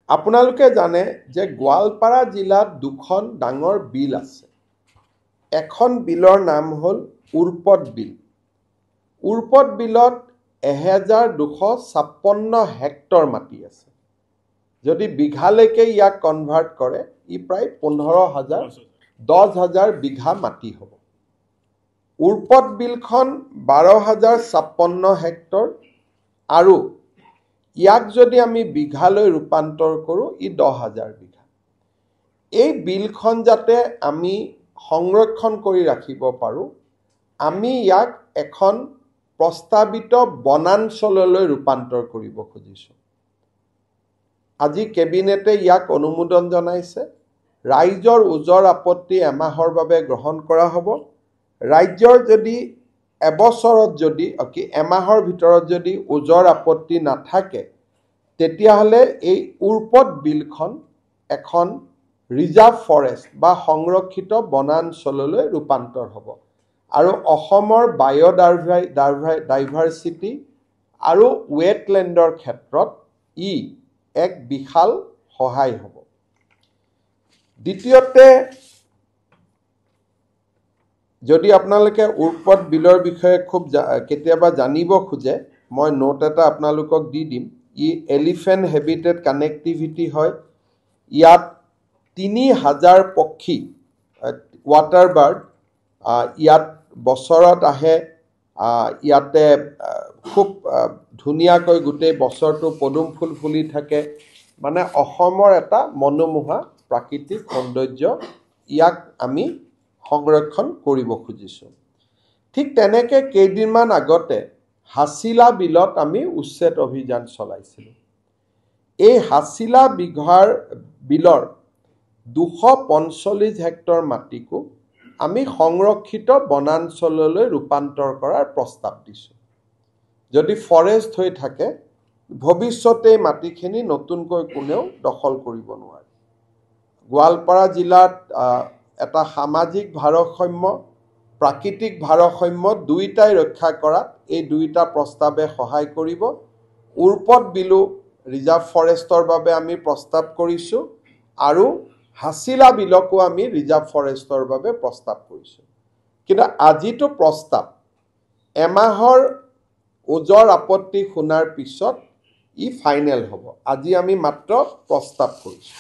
আপোনালোকে জানে যে গোৱালপাৰা জিলাত দুখন ডাঙৰ বিল আছে। এখন বিলৰ নাম হ'ল উৰ্পদ বিল। উৰ্পদ বিলত 1256 হেক্টৰ মাটি আছে। যদি বিঘালৈকে ইয়াক কনভাৰ্ট কৰে ই প্ৰায় 10,000 বিঘা মাটি হ'ব। উৰ্পদ বিলখন 12,056 হেক্টৰ আৰু ইয়াক যদি আমি বিঘালৈ ৰূপান্তৰ কৰোঁ ই 10,000 বিঘা। এই বিলখন যাতে আমি সংৰক্ষণ কৰি ৰাখিব পাৰোঁ, আমি ইয়াক এখন প্ৰস্তাৱিত বনাঞ্চললৈ ৰূপান্তৰ কৰিব খুজিছোঁ। আজি কেবিনেটে ইয়াক অনুমোদন জনাইছে। ৰাইজৰ ওজৰ আপত্তি এমাহৰ বাবে গ্ৰহণ কৰা হ'ব। ৰাজ্যৰ যদি এবছৰত যদি এমাহৰ ভিতৰত যদি ওজৰ আপত্তি নাথাকে, তেতিয়াহ'লে এই উৰ্পদ বিলখন এখন ৰিজাৰ্ভ ফৰেষ্ট বা সংৰক্ষিত বনাঞ্চললৈ ৰূপান্তৰ হ'ব আৰু অসমৰ বায়'ডাইভাৰ্চিটি আৰু ৱেটলেণ্ডৰ ক্ষেত্ৰত ই এক বিশাল সহায় হ'ব। দ্বিতীয়তে, যদি আপোনালোকে উৰ্পদ বিলৰ বিষয়ে খুব কেতিয়াবা জানিব খোজে, মই নোট এটা আপোনালোকক দি দিম। ই এলিফেণ্ট হেবিটেট কানেক্টিভিটি হয়। ইয়াত 3,000 পক্ষী ৱাটাৰ বাৰ্ড ইয়াত বছৰত আহে। ইয়াতে খুব ধুনীয়াকৈ গোটেই বছৰটো পদুম ফুল ফুলি থাকে। মানে অসমৰ এটা মনোমোহা প্ৰাকৃতিক সৌন্দৰ্য, ইয়াক আমি সংৰক্ষণ কৰিব খুজিছোঁ। ঠিক তেনেকৈ কেইদিনমান আগতে হাছিলা বিলত আমি উচ্ছেদ অভিযান চলাইছিলোঁ। এই হাছিলা বিলৰ 245 হেক্টৰ মাটিকো আমি সংৰক্ষিত বনাঞ্চললৈ ৰূপান্তৰ কৰাৰ প্ৰস্তাৱ দিছোঁ। যদি ফৰেষ্ট হৈ থাকে, ভৱিষ্যতে মাটিখিনি নতুনকৈ কোনেও দখল কৰিব নোৱাৰে। গোৱালপাৰা জিলাত এটা সামাজিক ভাৰসাম্য, প্ৰাকৃতিক ভাৰসাম্য দুয়োটাই ৰক্ষা কৰাত এই দুয়োটা প্ৰস্তাৱে সহায় কৰিব। উৰ্পদ বিলো ৰিজাৰ্ভ ফৰেষ্টৰ বাবে আমি প্ৰস্তাৱ কৰিছোঁ আৰু হাছিলা বিলকো আমি ৰিজাৰ্ভ ফৰেষ্টৰ বাবে প্ৰস্তাৱ কৰিছোঁ। কিন্তু আজিতো প্ৰস্তাৱ এমাহৰ ওজৰ আপত্তি শুনাৰ পিছত ই ফাইনেল হ'ব। আজি আমি মাত্ৰ প্ৰস্তাৱ কৰিছোঁ।